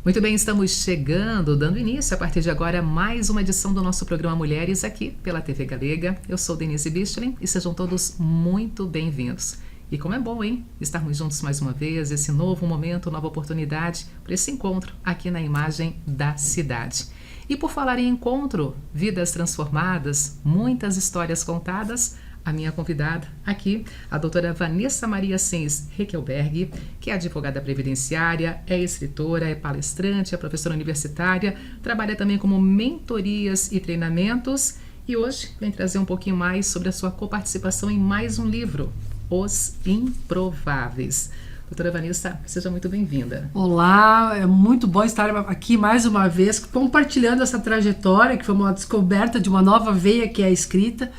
Muito bem, estamos chegando, dando início a partir de agora a mais uma edição do nosso programa Mulheres aqui pela TV Galega. Eu sou Denise Bichlin e sejam todos muito bem-vindos. E como é bom, hein? Estarmos juntos mais uma vez, esse novo momento, nova oportunidade para esse encontro aqui na Imagem da Cidade. E por falar em encontro, vidas transformadas, muitas histórias contadas, a minha convidada aqui, a doutora Vanessa Maria Sens Rekelberg, que é advogada previdenciária, é escritora, é palestrante, é professora universitária, trabalha também como mentorias e treinamentos e hoje vem trazer um pouquinho mais sobre a sua coparticipação em mais um livro, Os Improváveis. Doutora Vanessa, seja muito bem-vinda. Olá, é muito bom estar aqui mais uma vez, compartilhando essa trajetória, que foi uma descoberta de uma nova veia que é a escrita.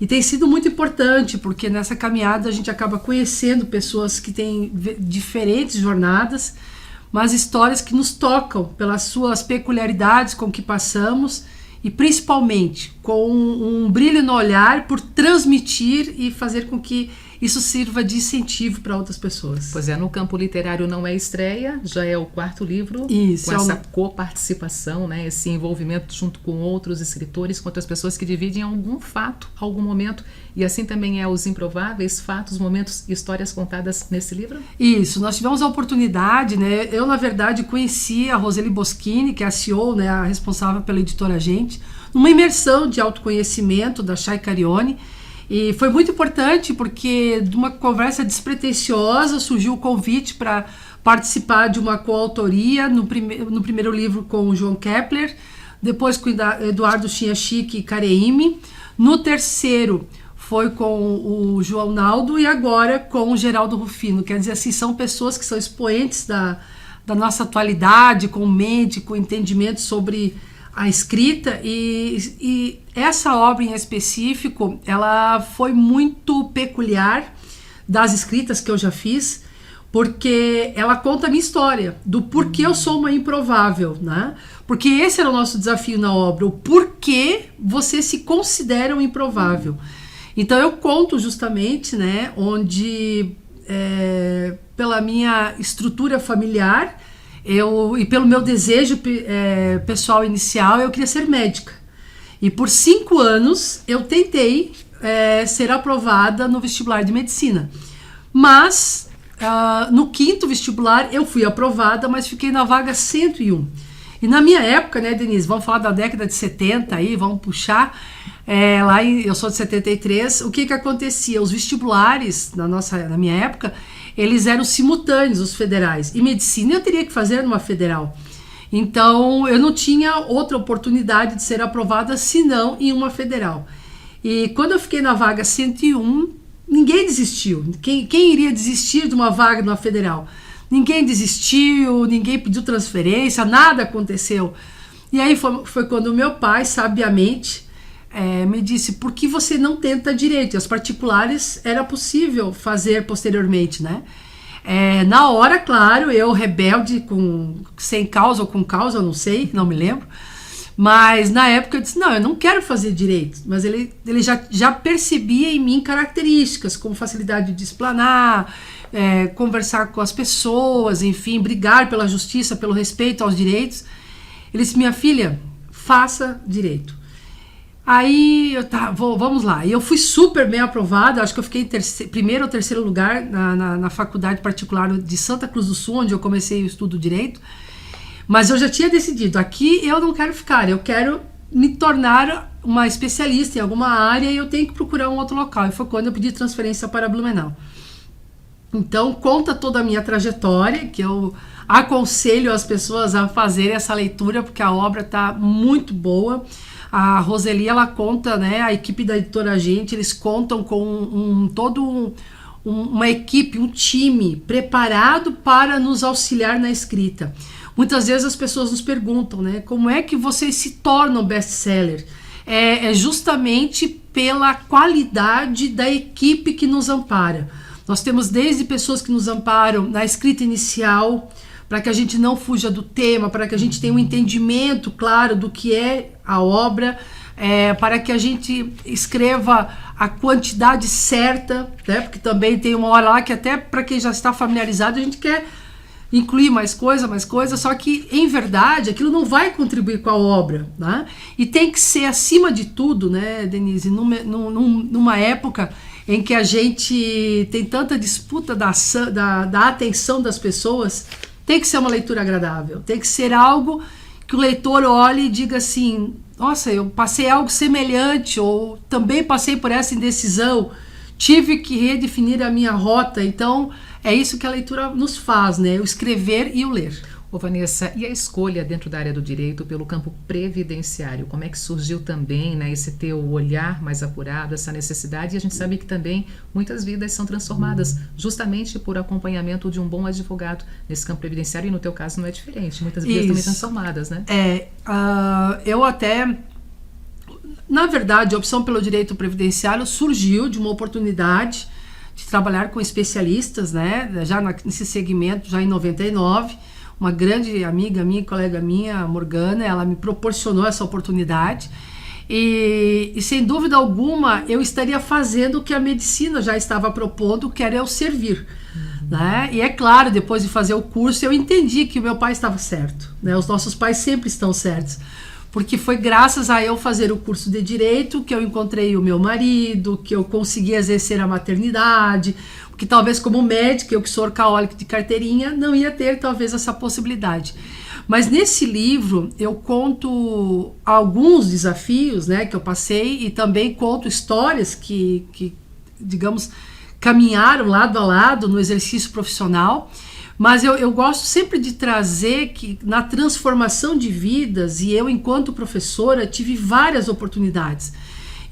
E tem sido muito importante, porque nessa caminhada a gente acaba conhecendo pessoas que têm diferentes jornadas, mas histórias que nos tocam pelas suas peculiaridades com que passamos e principalmente com um brilho no olhar por transmitir e fazer com que isso sirva de incentivo para outras pessoas. Pois é, no campo literário não é estreia, já é o quarto livro, isso, com essa coparticipação, né, esse envolvimento junto com outros escritores, com outras pessoas que dividem algum fato, algum momento, e assim também é Os Improváveis, fatos, momentos, histórias contadas nesse livro? Isso, nós tivemos a oportunidade, né, eu na verdade conheci a Roseli Boschini, que é a CEO, né, a responsável pela editora Gente, numa imersão de autoconhecimento da Chay Carione. E foi muito importante porque de uma conversa despretensiosa surgiu o convite para participar de uma coautoria no primeiro livro com o João Kepler, depois com o Eduardo Chinhachique e Careime, no terceiro foi com o João Naldo e agora com o Geraldo Rufino. Quer dizer assim, são pessoas que são expoentes da nossa atualidade, com mente, com entendimento sobre a escrita e essa obra em específico, ela foi muito peculiar das escritas que eu já fiz, porque ela conta a minha história, do porquê eu sou uma improvável, né? Porque esse era o nosso desafio na obra, o porquê você se considera um improvável. Então eu conto justamente, né, onde pela minha estrutura familiar, e pelo meu desejo pessoal inicial, eu queria ser médica. E por 5 anos eu tentei ser aprovada no vestibular de medicina. Mas no 5º vestibular eu fui aprovada, mas fiquei na vaga 101. E na minha época, né, Denise, vamos falar da década de 70 aí, vamos puxar, eu sou de 73, o que acontecia? Os vestibulares, na minha época, eles eram simultâneos, os federais. E medicina eu teria que fazer numa federal. Então, eu não tinha outra oportunidade de ser aprovada senão em uma federal. E quando eu fiquei na vaga 101, ninguém desistiu. Quem iria desistir de uma vaga numa federal? Ninguém desistiu, ninguém pediu transferência, nada aconteceu. E aí foi quando o meu pai, sabiamente, me disse, por que você não tenta direito? E as particulares era possível fazer posteriormente, né? Na hora, claro, eu rebelde, sem causa ou com causa, eu não sei, não me lembro, mas na época eu disse, não, eu não quero fazer direito, mas ele já percebia em mim características, como facilidade de explanar, conversar com as pessoas, enfim, brigar pela justiça, pelo respeito aos direitos. Ele disse, minha filha, faça direito. Aí, vamos lá. E eu fui super bem aprovada, acho que eu fiquei em primeiro ou terceiro lugar na faculdade particular de Santa Cruz do Sul, onde eu comecei o estudo direito. Mas eu já tinha decidido, aqui eu não quero ficar, eu quero me tornar uma especialista em alguma área e eu tenho que procurar um outro local. E foi quando eu pedi transferência para Blumenau. Então, conta toda a minha trajetória, que eu aconselho as pessoas a fazerem essa leitura, porque a obra está muito boa. A Roseli, ela conta, né, a equipe da editora Gente, eles contam com uma equipe, um time preparado para nos auxiliar na escrita. Muitas vezes as pessoas nos perguntam, né, como é que você se torna um best-seller? É justamente pela qualidade da equipe que nos ampara. Nós temos desde pessoas que nos amparam na escrita inicial, para que a gente não fuja do tema, para que a gente tenha um entendimento claro do que é a obra, para que a gente escreva a quantidade certa, né? Porque também tem uma hora lá que até para quem já está familiarizado, a gente quer incluir mais coisa, só que, em verdade, aquilo não vai contribuir com a obra, né? E tem que ser, acima de tudo, né, Denise, numa época em que a gente tem tanta disputa da atenção das pessoas, tem que ser uma leitura agradável, tem que ser algo que o leitor olhe e diga assim, nossa, eu passei algo semelhante, ou também passei por essa indecisão, tive que redefinir a minha rota. Então, é isso que a leitura nos faz, né? O escrever e o ler. Ô Vanessa, e a escolha dentro da área do direito pelo campo previdenciário? Como é que surgiu também, né, esse teu olhar mais apurado, essa necessidade? E a gente sabe que também muitas vidas são transformadas justamente por acompanhamento de um bom advogado nesse campo previdenciário, e no teu caso não é diferente. Muitas vidas também transformadas, né? Eu até... Na verdade, a opção pelo direito previdenciário surgiu de uma oportunidade de trabalhar com especialistas, né, já nesse segmento, já em 99. Uma grande amiga minha, colega minha, Morgana, ela me proporcionou essa oportunidade. E sem dúvida alguma, eu estaria fazendo o que a medicina já estava propondo, que era eu servir. Né? E é claro, depois de fazer o curso, eu entendi que o meu pai estava certo. Né? Os nossos pais sempre estão certos. Porque foi graças a eu fazer o curso de Direito que eu encontrei o meu marido, que eu consegui exercer a maternidade, porque talvez como médica, eu que sou orcaólica de carteirinha, não ia ter talvez essa possibilidade. Mas nesse livro eu conto alguns desafios, né, que eu passei, e também conto histórias que digamos, caminharam lado a lado no exercício profissional. Mas eu gosto sempre de trazer que na transformação de vidas, e eu enquanto professora tive várias oportunidades.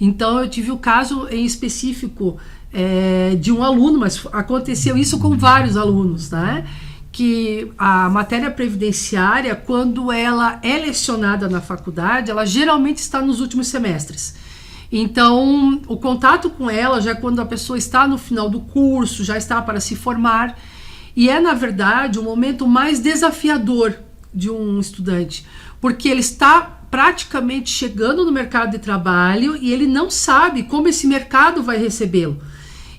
Então eu tive o caso em específico de um aluno, mas aconteceu isso com vários alunos, né? Que a matéria previdenciária, quando ela é lecionada na faculdade, ela geralmente está nos últimos semestres. Então o contato com ela já é quando a pessoa está no final do curso, já está para se formar. E é, na verdade, o momento mais desafiador de um estudante, porque ele está praticamente chegando no mercado de trabalho e ele não sabe como esse mercado vai recebê-lo.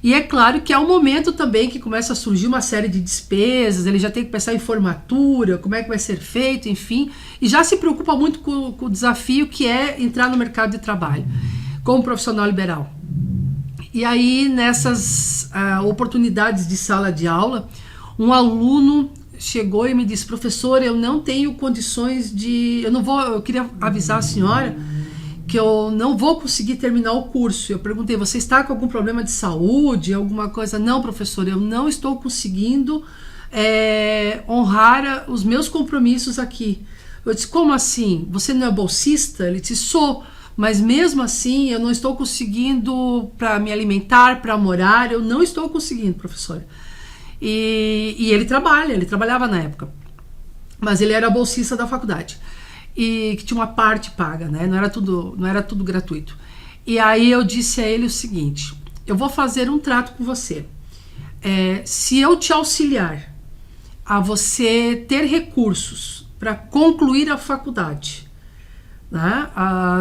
E é claro que é um momento também que começa a surgir uma série de despesas, ele já tem que pensar em formatura, como é que vai ser feito, enfim, e já se preocupa muito com o desafio que é entrar no mercado de trabalho como profissional liberal. E aí, nessas oportunidades de sala de aula, um aluno chegou e me disse, professor, eu não tenho condições de... Eu queria avisar a senhora que eu não vou conseguir terminar o curso. Eu perguntei, você está com algum problema de saúde, alguma coisa? Não, professor, eu não estou conseguindo honrar os meus compromissos aqui. Eu disse, como assim? Você não é bolsista? Ele disse, sou, mas mesmo assim eu não estou conseguindo para me alimentar, para morar, eu não estou conseguindo, professor. E ele trabalhava na época, mas ele era bolsista da faculdade e que tinha uma parte paga, né? Não era tudo gratuito. E aí eu disse a ele o seguinte, eu vou fazer um trato com você, se eu te auxiliar a você ter recursos para concluir a faculdade, né?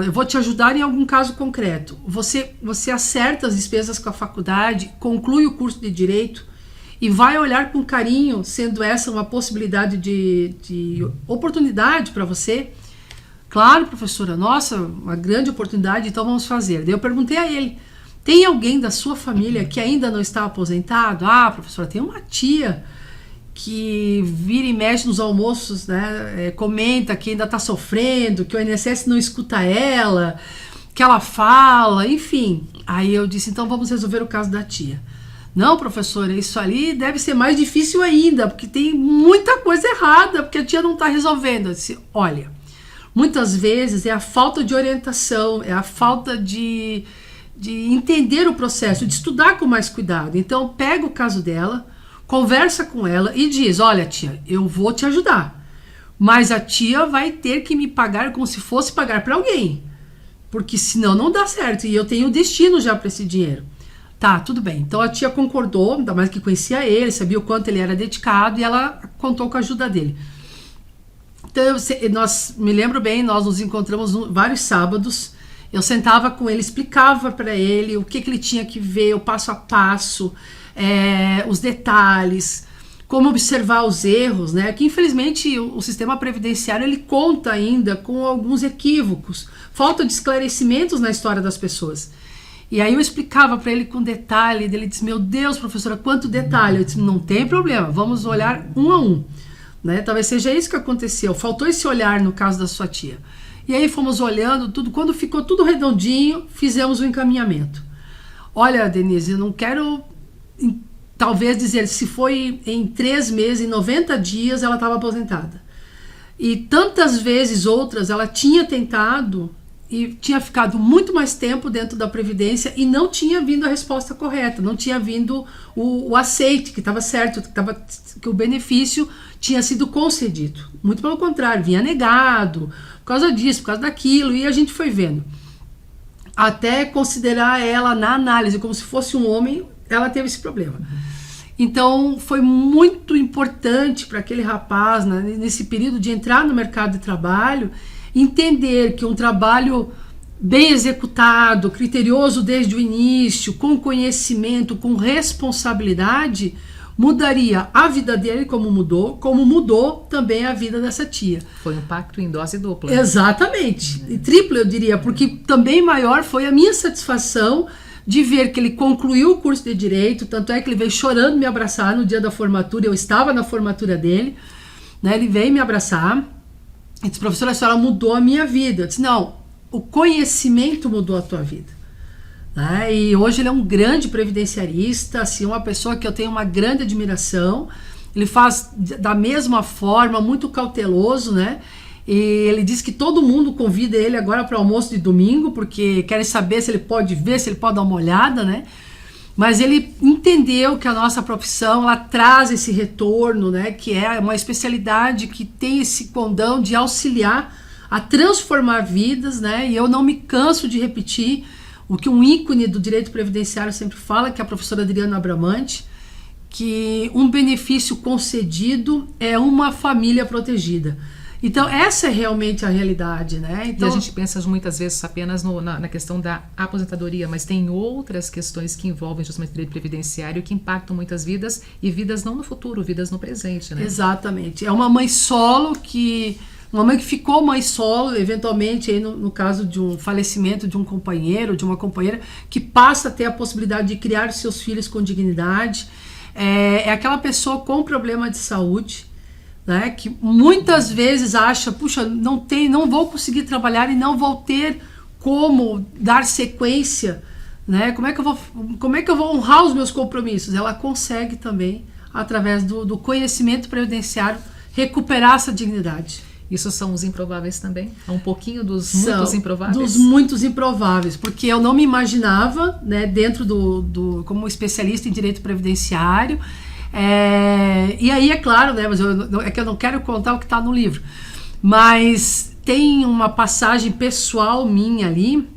Eu vou te ajudar em algum caso concreto, você acerta as despesas com a faculdade, conclui o curso de Direito e vai olhar com carinho, sendo essa uma possibilidade de oportunidade para você. Claro, professora, nossa, uma grande oportunidade, então vamos fazer. Daí eu perguntei a ele, tem alguém da sua família que ainda não está aposentado? Ah, professora, tem uma tia que vira e mexe nos almoços, né, comenta que ainda está sofrendo, que o INSS não escuta ela, que ela fala, enfim. Aí eu disse, então vamos resolver o caso da tia. Não, professora, isso ali deve ser mais difícil ainda, porque tem muita coisa errada, porque a tia não está resolvendo. Eu disse, olha, muitas vezes é a falta de orientação, é a falta de entender o processo, de estudar com mais cuidado. Então, pega o caso dela, conversa com ela e diz, olha, tia, eu vou te ajudar, mas a tia vai ter que me pagar como se fosse pagar para alguém, porque senão não dá certo, e eu tenho destino já para esse dinheiro. Tá, tudo bem. Então a tia concordou, ainda mais que conhecia ele, sabia o quanto ele era dedicado, e ela contou com a ajuda dele. Então me lembro bem, nós nos encontramos vários sábados, eu sentava com ele, explicava para ele o que ele tinha que ver, o passo a passo, os detalhes, como observar os erros, né? Que infelizmente o sistema previdenciário ele conta ainda com alguns equívocos, falta de esclarecimentos na história das pessoas. E aí eu explicava para ele com detalhe, ele disse, meu Deus, professora, quanto detalhe. Eu disse, não tem problema, vamos olhar um a um. Né? Talvez seja isso que aconteceu, faltou esse olhar no caso da sua tia. E aí fomos olhando tudo, quando ficou tudo redondinho, fizemos o encaminhamento. Olha, Denise, eu não quero talvez dizer, se foi em 3 meses, em 90 dias ela estava aposentada. E tantas vezes outras ela tinha tentado e tinha ficado muito mais tempo dentro da Previdência e não tinha vindo a resposta correta, não tinha vindo o aceite, que estava certo, que o benefício tinha sido concedido. Muito pelo contrário, vinha negado, por causa disso, por causa daquilo, e a gente foi vendo. Até considerar ela na análise como se fosse um homem, ela teve esse problema. Então, foi muito importante para aquele rapaz, né, nesse período de entrar no mercado de trabalho, entender que um trabalho bem executado, criterioso desde o início, com conhecimento, com responsabilidade, mudaria a vida dele como mudou também a vida dessa tia. Foi um pacto em dose dupla. Exatamente. E triplo, eu diria, porque também maior foi a minha satisfação de ver que ele concluiu o curso de Direito, tanto é que ele veio chorando me abraçar no dia da formatura, eu estava na formatura dele, né, ele veio me abraçar, e disse, professora, a senhora mudou a minha vida. Eu disse, não, o conhecimento mudou a tua vida. Né? E hoje ele é um grande previdenciarista, assim, uma pessoa que eu tenho uma grande admiração, ele faz da mesma forma, muito cauteloso, né? E ele diz que todo mundo convida ele agora para o almoço de domingo, porque querem saber se ele pode ver, se ele pode dar uma olhada, né? Mas ele entendeu que a nossa profissão, ela traz esse retorno, né? Que é uma especialidade que tem esse condão de auxiliar a transformar vidas, né? E eu não me canso de repetir o que um ícone do direito previdenciário sempre fala, que é a professora Adriana Abramante, que um benefício concedido é uma família protegida. Então, essa é realmente a realidade, né? Então, e a gente pensa muitas vezes apenas na questão da aposentadoria, mas tem outras questões que envolvem justamente o direito previdenciário que impactam muitas vidas, e vidas não no futuro, vidas no presente, né? Exatamente. É uma mãe solo uma mãe que ficou mãe solo, eventualmente, aí no caso de um falecimento de um companheiro, de uma companheira, que passa a ter a possibilidade de criar seus filhos com dignidade. É aquela pessoa com problema de saúde, né, que muitas vezes acha, puxa, não vou conseguir trabalhar e não vou ter como dar sequência, né? Como é que eu vou honrar os meus compromissos? Ela consegue também, através do conhecimento previdenciário, recuperar essa dignidade. Isso são os improváveis também? É um pouquinho dos muitos improváveis? Dos muitos improváveis, porque eu não me imaginava, né, dentro como especialista em direito previdenciário. E aí, é claro, né, mas é que eu não quero contar o que está no livro, mas tem uma passagem pessoal minha ali,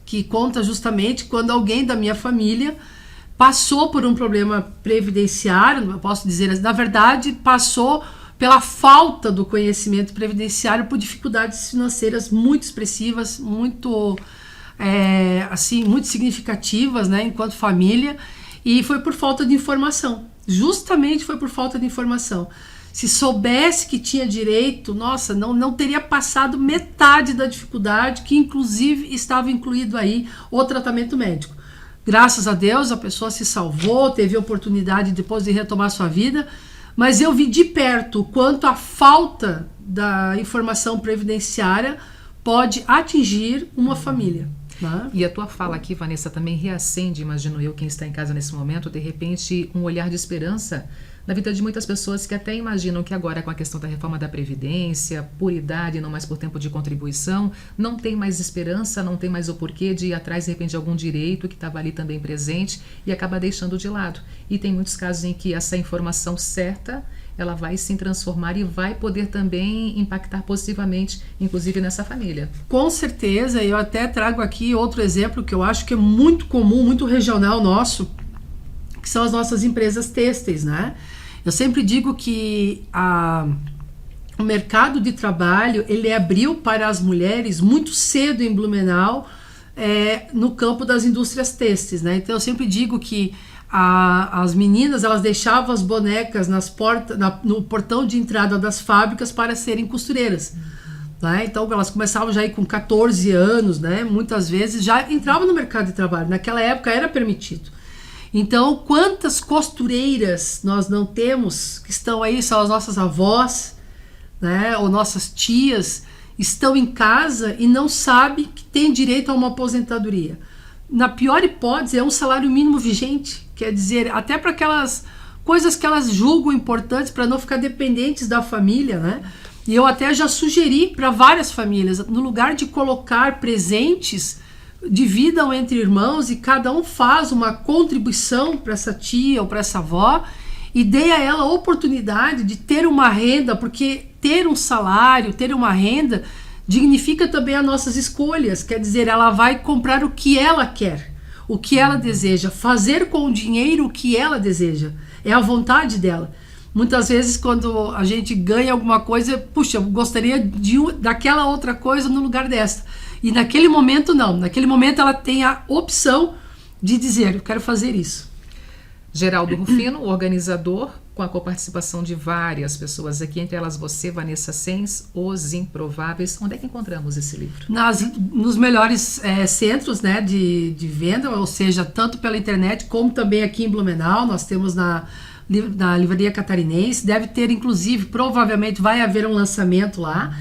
que conta justamente quando alguém da minha família passou por um problema previdenciário, eu posso dizer assim, na verdade, passou pela falta do conhecimento previdenciário, por dificuldades financeiras muito expressivas, muito significativas, né, enquanto família, e foi por falta de informação. Justamente foi por falta de informação. Se soubesse que tinha direito, nossa, não teria passado metade da dificuldade, que inclusive estava incluído aí o tratamento médico. Graças a Deus a pessoa se salvou, teve a oportunidade depois de retomar sua vida, mas eu vi de perto o quanto a falta da informação previdenciária pode atingir uma família. Né? E a tua fala aqui, Vanessa, também reacende, imagino eu, quem está em casa nesse momento, de repente, um olhar de esperança na vida de muitas pessoas que até imaginam que agora, com a questão da reforma da Previdência, por idade, não mais por tempo de contribuição, não tem mais esperança, não tem mais o porquê de ir atrás, de repente, de algum direito que estava ali também presente e acaba deixando de lado. E tem muitos casos em que essa informação certa, ela vai se transformar e vai poder também impactar positivamente, inclusive nessa família. Com certeza, eu até trago aqui outro exemplo que eu acho que é muito comum, muito regional nosso, que são as nossas empresas têxteis, né? Eu sempre digo que o mercado de trabalho, ele abriu para as mulheres muito cedo em Blumenau, no campo das indústrias têxteis, né? Então eu sempre digo que as meninas, elas deixavam as bonecas no portão de entrada das fábricas para serem costureiras. Né? Então elas começavam já aí com 14 anos, né? Muitas vezes já entravam no mercado de trabalho. Naquela época era permitido. Então, quantas costureiras nós não temos que estão aí, são as nossas avós, né? Ou nossas tias, estão em casa e não sabem que tem direito a uma aposentadoria. Na pior hipótese, é um salário mínimo vigente. Quer dizer, até para aquelas coisas que elas julgam importantes para não ficar dependentes da família, né? E eu até já sugeri para várias famílias, no lugar de colocar presentes, dividam entre irmãos e cada um faz uma contribuição para essa tia ou para essa avó e dê a ela a oportunidade de ter uma renda, porque ter um salário, ter uma renda, dignifica também as nossas escolhas. Quer dizer, ela vai comprar o que ela quer, o que ela deseja, fazer com o dinheiro o que ela deseja. É a vontade dela. Muitas vezes, quando a gente ganha alguma coisa, puxa, eu gostaria daquela outra coisa no lugar desta. E naquele momento, não. Naquele momento, ela tem a opção de dizer, eu quero fazer isso. Geraldo Rufino, organizador, com a coparticipação de várias pessoas aqui, entre elas você, Vanessa Sens, Os Improváveis. Onde é que encontramos esse livro? Nos melhores centros, né, de venda, ou seja, tanto pela internet como também aqui em Blumenau. Nós temos na Livraria Catarinense, deve ter, inclusive, provavelmente vai haver um lançamento lá,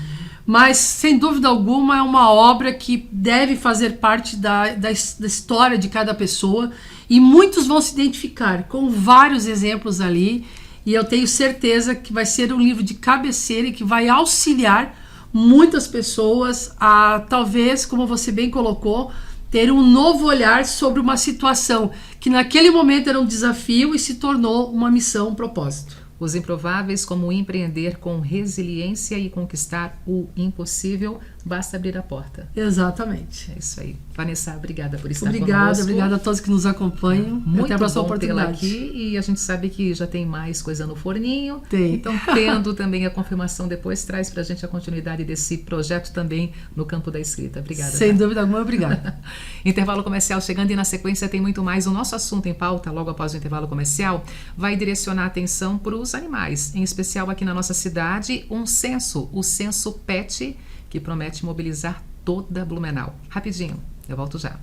mas sem dúvida alguma é uma obra que deve fazer parte da história de cada pessoa e muitos vão se identificar com vários exemplos ali e eu tenho certeza que vai ser um livro de cabeceira e que vai auxiliar muitas pessoas a, talvez, como você bem colocou, ter um novo olhar sobre uma situação que naquele momento era um desafio e se tornou uma missão, um propósito. Os Improváveis, como empreender com resiliência e conquistar o impossível, basta abrir a porta. Exatamente. É isso aí. Vanessa, obrigada por estar conosco. Obrigada a todos que nos acompanham. Muito até a próxima bom tê-la oportunidade. aqui e a gente sabe que já tem mais coisa no forninho. Tem. Então, tendo também a confirmação depois, traz pra gente a continuidade desse projeto também no campo da escrita. Obrigada. Sem dúvida alguma, obrigada. Intervalo comercial chegando e na sequência tem muito mais. O nosso assunto em pauta, logo após o intervalo comercial, vai direcionar a atenção para os animais, em especial aqui na nossa cidade, um censo, o Censo PET, que promete mobilizar toda Blumenau. Rapidinho, eu volto já.